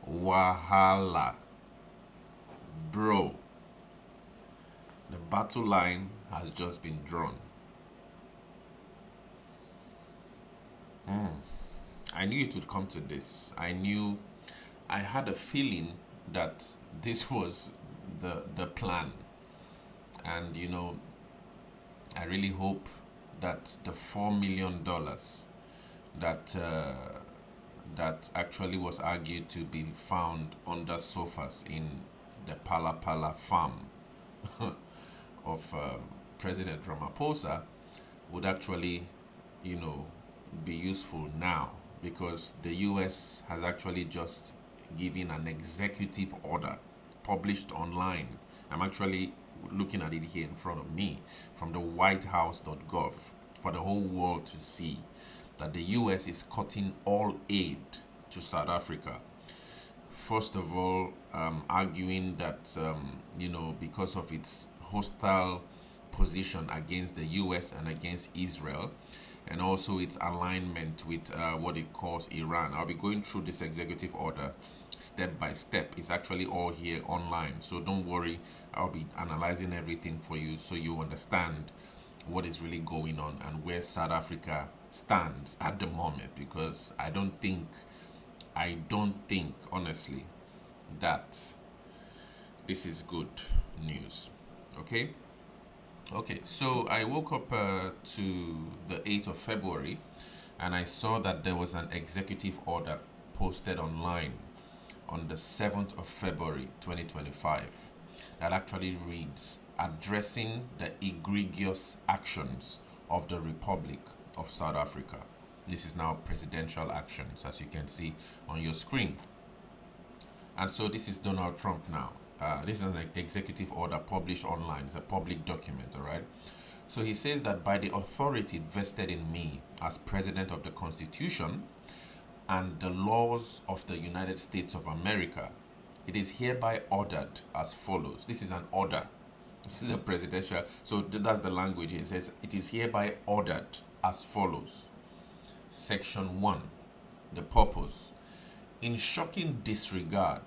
Wahala. Bro, the battle line has just been drawn. I knew it would come to this. I had a feeling that this was the plan. And I really hope that the $4 million that that actually was argued to be found under sofas in the Pala Pala farm of President Ramaphosa would actually, you know, be useful now, because the US has actually just given an executive order published online. I'm actually looking at it here in front of me from the whitehouse.gov for the whole world to see that the US is cutting all aid to South Africa. First of all, arguing that, because of its hostile position against the US and against Israel, and also its alignment with what it calls Iran. I'll be going through this executive order step by step. It's actually all here online, so don't worry. I'll be analyzing everything for you so you understand what is really going on and where South Africa stands at the moment, because I don't think honestly that this is good news. Okay? Okay, so I woke up to the 8th of February, and I saw that there was an executive order posted online on the 7th of February 2025 that actually reads, addressing the egregious actions of the Republic of South Africa. This is now presidential actions, as you can see on your screen. And so this is Donald Trump now. This is an executive order published online. It's a public document, all right? So he says that by the authority vested in me as President of the Constitution and the laws of the United States of America, it is hereby ordered as follows. This is an order. This is a presidential, so that's the language. It says it is hereby ordered as follows. Section 1, the purpose. In shocking disregard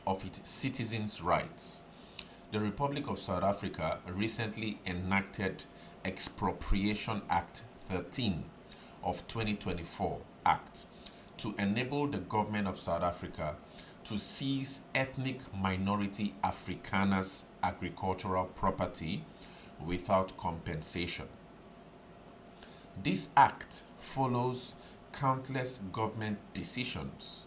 of its citizens' rights, the Republic of South Africa recently enacted Expropriation Act 13 of 2024 Act to enable the government of South Africa to seize ethnic minority Afrikaners' agricultural property without compensation. This act follows countless government decisions,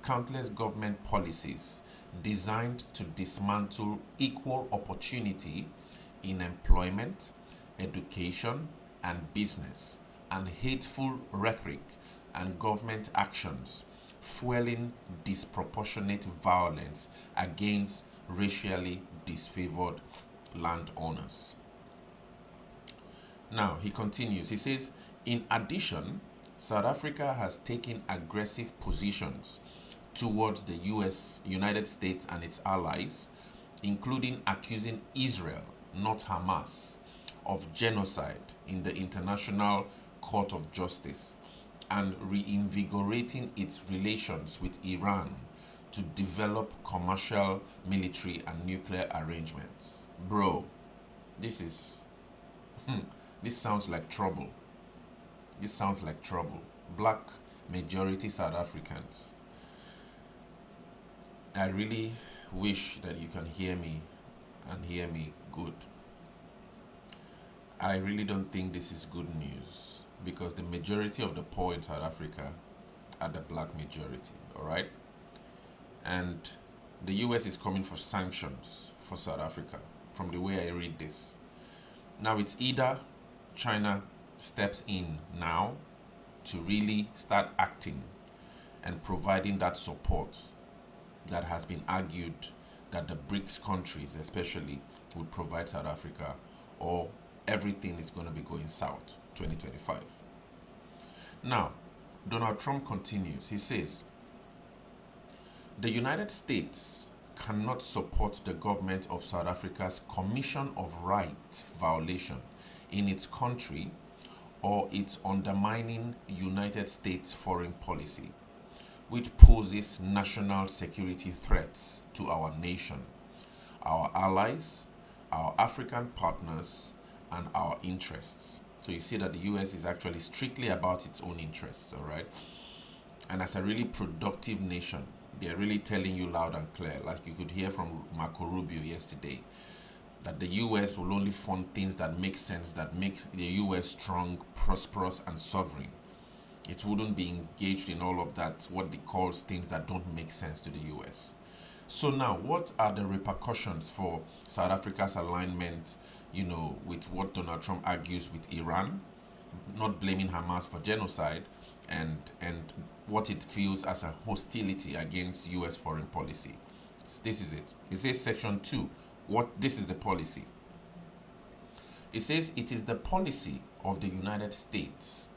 countless government policies designed to dismantle equal opportunity in employment, education, and business, and hateful rhetoric and government actions fueling disproportionate violence against racially disfavored landowners. Now, he continues. He says, in addition, South Africa has taken aggressive positions towards the United States and its allies, including accusing Israel, not Hamas, of genocide in the International Court of Justice and reinvigorating its relations with Iran to develop commercial, military, and nuclear arrangements. Bro, this is this sounds like trouble. This sounds like trouble. Black majority South Africans. I really wish that you can hear me and hear me good. I really don't think this is good news, because the majority of the poor in South Africa are the black majority, all right? And the US is coming for sanctions for South Africa, from the way I read this. Now, it's either China steps in now to really start acting and providing that support that has been argued that the BRICS countries especially would provide South Africa, or everything is going to be going south 2025. Now, Donald Trump continues. He says, the United States cannot support the government of South Africa's commission of rights violation in its country or it's undermining United States foreign policy, which poses national security threats to our nation, our allies, our African partners, and our interests. So you see that the US is actually strictly about its own interests, all right? And as a really productive nation, they're really telling you loud and clear, like you could hear from Marco Rubio yesterday, that the US will only fund things that make sense, that make the US strong, prosperous, and sovereign. It wouldn't be engaged in all of that, what they call things that don't make sense to the US. So now, what are the repercussions for South Africa's alignment, with what Donald Trump argues with Iran, not blaming Hamas for genocide, and what it feels as a hostility against US foreign policy? This is it. It says section 2. This is the policy. It says it is the policy of the United States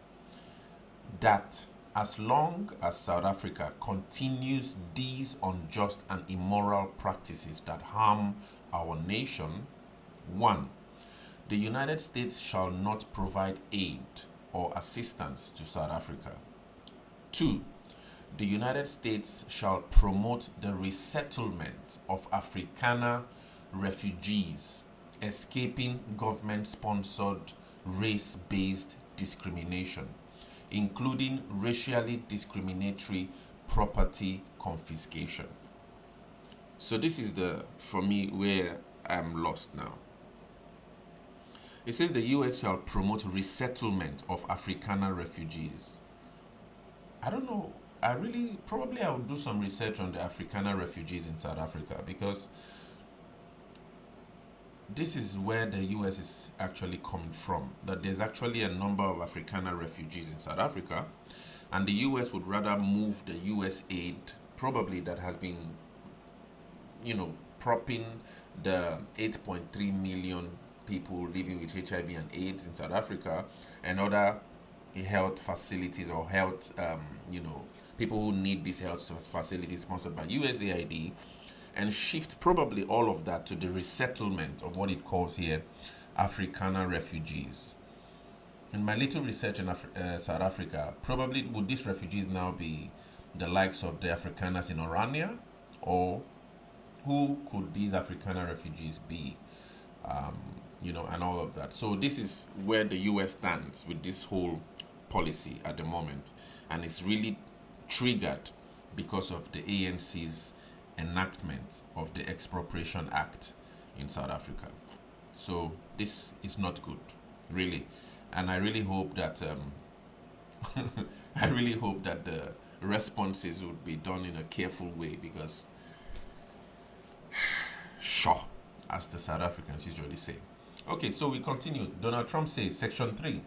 that as long as South Africa continues these unjust and immoral practices that harm our nation, 1. The United States shall not provide aid or assistance to South Africa. 2. The United States shall promote the resettlement of Afrikaner refugees escaping government-sponsored race-based discrimination, including racially discriminatory property confiscation. So this is for me, where I'm lost now. It says the US shall promote resettlement of Afrikaner refugees. I don't know. I will do some research on the Afrikaner refugees in South Africa, because this is where the US is actually coming from. That there's actually a number of Afrikaner refugees in South Africa, and the US would rather move the US aid, probably that has been, propping the 8.3 million people living with HIV and AIDS in South Africa and other health facilities or health, people who need these health facilities sponsored by USAID, and shift probably all of that to the resettlement of what it calls here Afrikaner refugees. In my little research in South Africa, probably would these refugees now be the likes of the Afrikaners in Orania, or who could these Afrikaner refugees be? And all of that. So this is where the US stands with this whole policy at the moment, and it's really triggered because of the ANC's enactment of the Expropriation Act in South Africa. So this is not good, really, and I really hope that the responses would be done in a careful way, because sure, as the South Africans usually say. Okay, so we continue. Donald Trump says, section 3,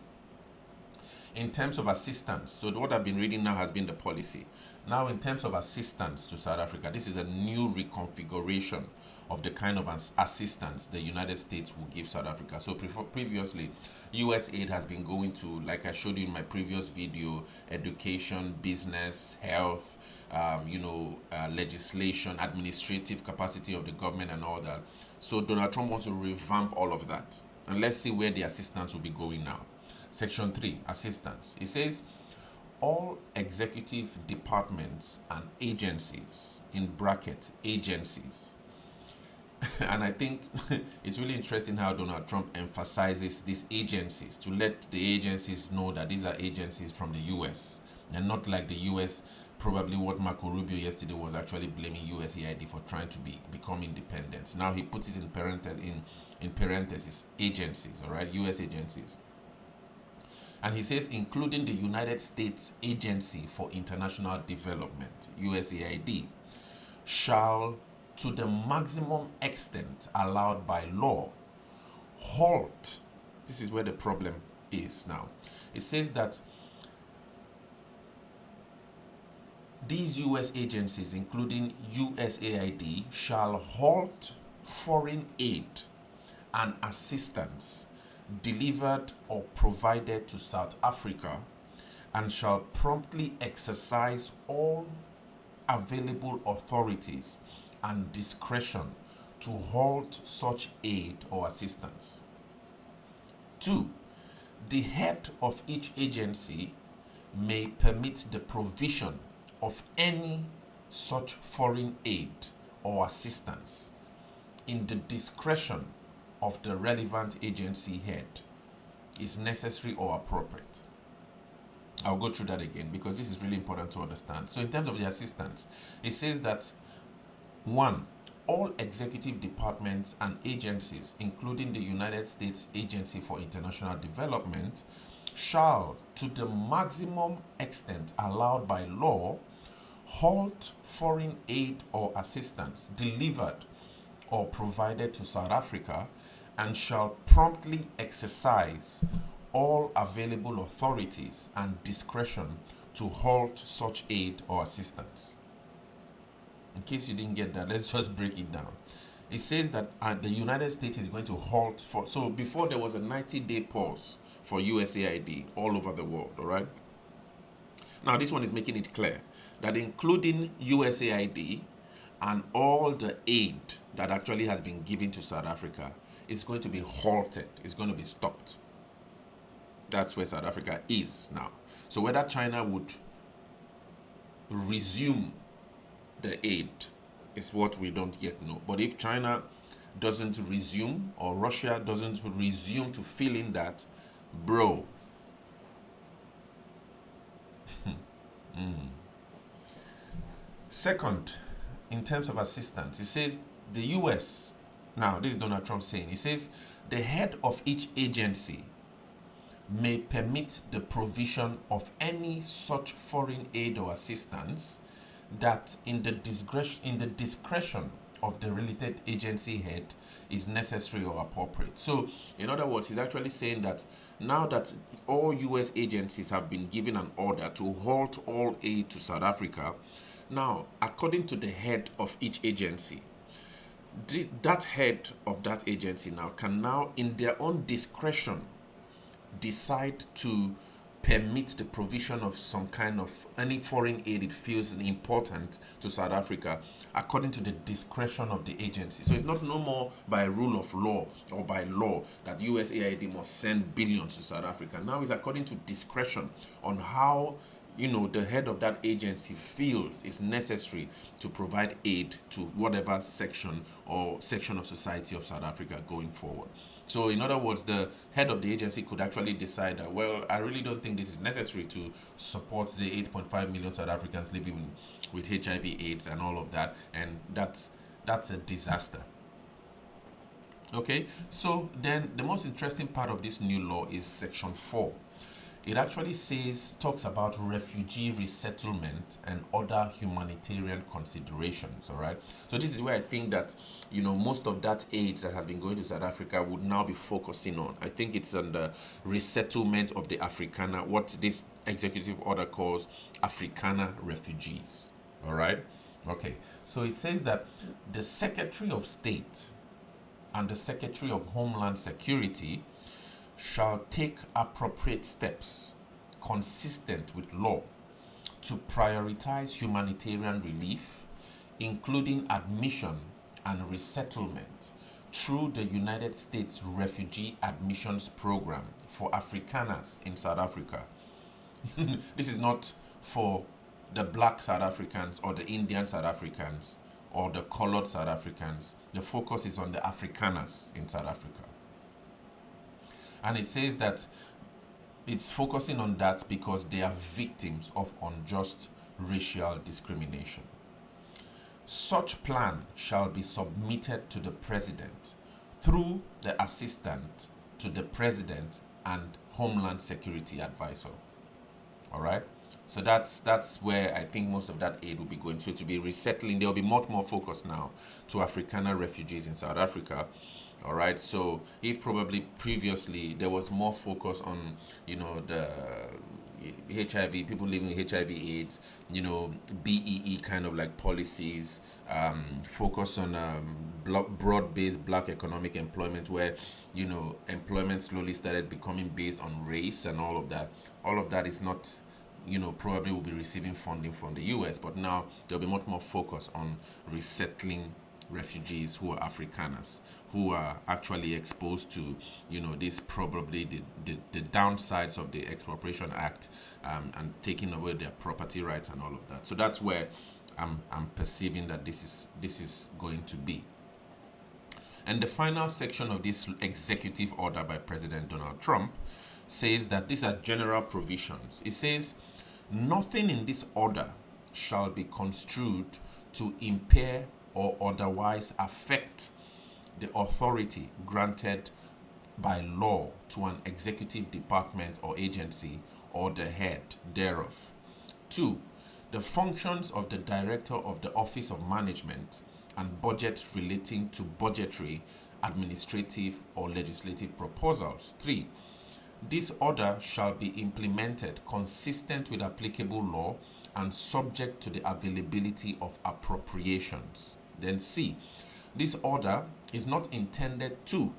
in terms of assistance. So what I've been reading now has been the policy. Now, in terms of assistance to South Africa, this is a new reconfiguration of the kind of assistance the United States will give South Africa. So previously, US aid has been going to, like I showed you in my previous video, education, business, health, legislation, administrative capacity of the government and all that. So Donald Trump wants to revamp all of that. And let's see where the assistance will be going now. Section 3, assistance. It says, all executive departments and agencies, in bracket, agencies. And I think it's really interesting how Donald Trump emphasizes these agencies, to let the agencies know that these are agencies from the US, and not like the US, probably what Marco Rubio yesterday was actually blaming USAID for trying to become independent. Now he puts it in parentheses, agencies, all right, US agencies. And he says, including the United States Agency for International Development, USAID, shall, to the maximum extent allowed by law, halt. This is where the problem is now. It says that these US agencies, including USAID, shall halt foreign aid and assistance delivered or provided to South Africa, and shall promptly exercise all available authorities and discretion to halt such aid or assistance. 2. the head of each agency may permit the provision of any such foreign aid or assistance in the discretion of the relevant agency head is necessary or appropriate. I'll go through that again because this is really important to understand. So, in terms of the assistance, it says that one, all executive departments and agencies, including the United States Agency for International Development, shall, to the maximum extent allowed by law, halt foreign aid or assistance delivered or provided to South Africa and shall promptly exercise all available authorities and discretion to halt such aid or assistance. In case you didn't get that, let's just break it down. It says that the United States is going to halt for, so before there was a 90-day pause for USAID all over the world, all right? Now this one is making it clear that including USAID and all the aid that actually has been given to South Africa is going to be halted, it's going to be stopped. That's where South Africa is now. So whether China would resume the aid is what we don't yet know. But if China doesn't resume or Russia doesn't resume to fill in that, bro. Second, in terms of assistance, it says the US, now this is Donald Trump saying, he says the head of each agency may permit the provision of any such foreign aid or assistance that in the discretion of the related agency head is necessary or appropriate. So, in other words, he's actually saying that now that all US agencies have been given an order to halt all aid to South Africa, now, according to the head of each agency, that head of that agency now can now, in their own discretion, decide to permit the provision of some kind of any foreign aid it feels important to South Africa according to the discretion of the agency. So it's not no more by rule of law or by law that USAID must send billions to South Africa. Now it's according to discretion on how the head of that agency feels it's necessary to provide aid to whatever section of society of South Africa going forward. So in other words, the head of the agency could actually decide that, well, I really don't think this is necessary to support the 8.5 million South Africans living with HIV AIDS and all of that, and that's a disaster. Okay, so then the most interesting part of this new law is section 4. It actually talks about refugee resettlement and other humanitarian considerations, all right? So this is where I think that, most of that aid that has been going to South Africa would now be focusing on. I think it's on the resettlement of the Afrikaner, what this executive order calls Afrikaner refugees, all right? Okay, so it says that the Secretary of State and the Secretary of Homeland Security shall take appropriate steps consistent with law to prioritize humanitarian relief, including admission and resettlement through the United States Refugee Admissions Program for Afrikaners in South Africa. This is not for the black South Africans or the Indian South Africans or the colored South Africans. The focus is on the Afrikaners in South Africa. And it says that it's focusing on that because they are victims of unjust racial discrimination. Such plan shall be submitted to the President through the Assistant to the President and Homeland Security Advisor. All right? So that's where I think most of that aid will be going. So to be resettling, there will be much more focus now to Afrikaner refugees in South Africa. All right, so if probably previously there was more focus on, the HIV, people living with HIV AIDS, BEE kind of like policies, focus on broad-based black economic employment where, employment slowly started becoming based on race and all of that. All of that is not, probably will be receiving funding from the US, but now there'll be much more focus on resettling refugees who are Afrikaners, who are actually exposed to, this probably the downsides of the Expropriation Act, and taking away their property rights and all of that. So that's where I'm perceiving that this is going to be. And the final section of this executive order by President Donald Trump says that these are general provisions. It says, nothing in this order shall be construed to impair or otherwise affect the authority granted by law to an executive department or agency or the head thereof. 2. The functions of the Director of the Office of Management and budget relating to budgetary, administrative, or legislative proposals. 3. This order shall be implemented consistent with applicable law and subject to the availability of appropriations. Then C. This order is not intended to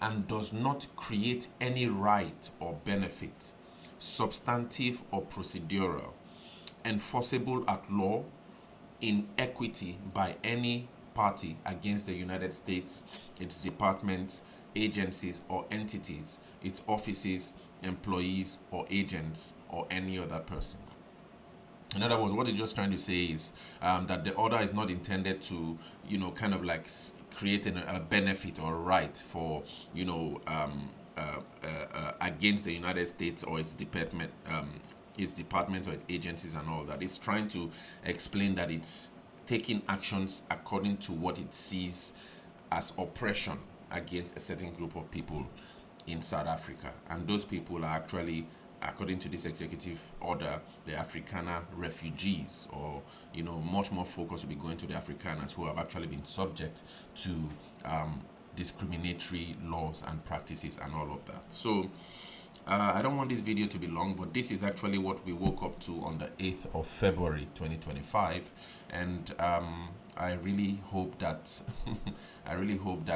and does not create any right or benefit, substantive or procedural, enforceable at law, in equity by any party against the United States, its departments, agencies or entities, its offices, employees or agents, or any other person. In other words, what it's just trying to say is that the order is not intended to, kind of like creating a benefit or right for, against the United States or its departments or its agencies and all that. It's trying to explain that it's taking actions according to what it sees as oppression against a certain group of people in South Africa. And those people are actually, according to this executive order, the Afrikaner refugees, or, much more focus will be going to the Afrikaners who have actually been subject to discriminatory laws and practices and all of that. So I don't want this video to be long, but this is actually what we woke up to on the 8th of February 2025, and I really hope that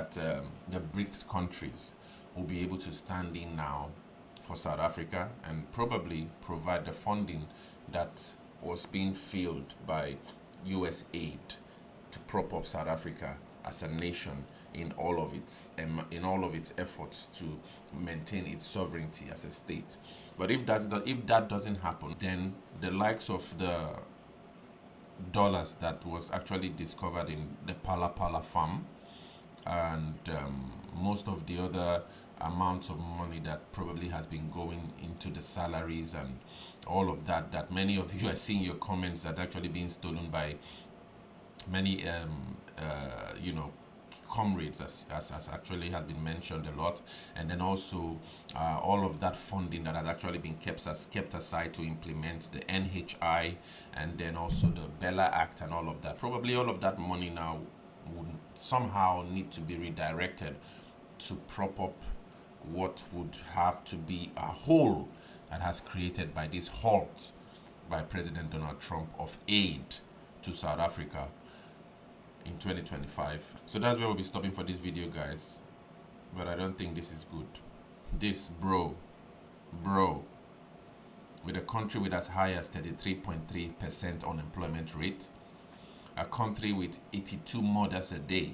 the BRICS countries will be able to stand in now for South Africa and probably provide the funding that was being filled by US aid to prop up South Africa as a nation in all of its efforts to maintain its sovereignty as a state. But if that doesn't happen, then the likes of the dollars that was actually discovered in the Pala Pala farm, and most of the other amounts of money that probably has been going into the salaries and all of that many of you are seeing your comments that actually being stolen by many comrades, as actually has been mentioned a lot, and then also all of that funding that had actually been kept aside to implement the NHI, and then also the Bella Act and all of that. Probably all of that money now would somehow need to be redirected to prop up what would have to be a hole that has created by this halt by President Donald Trump of aid to South Africa in 2025. So that's where we'll be stopping for this video, guys. But I don't think this is good. This, bro, with a country with as high as 33.3% unemployment rate, a country with 82 murders a day,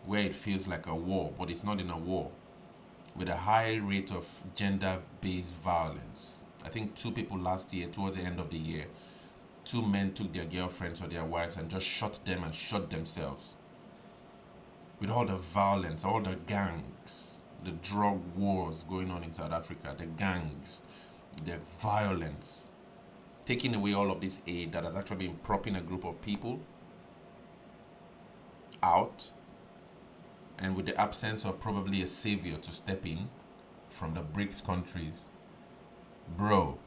where it feels like a war, but it's not in a war, with a high rate of gender-based violence. I think 2 people last year, towards the end of the year, 2 men took their girlfriends or their wives and just shot them and shot themselves. With all the violence, all the gangs, the drug wars going on in South Africa, the gangs, the violence, taking away all of this aid that has actually been propping a group of people out, and with the absence of probably a savior to step in from the BRICS countries, bro.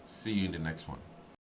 See you in the next one.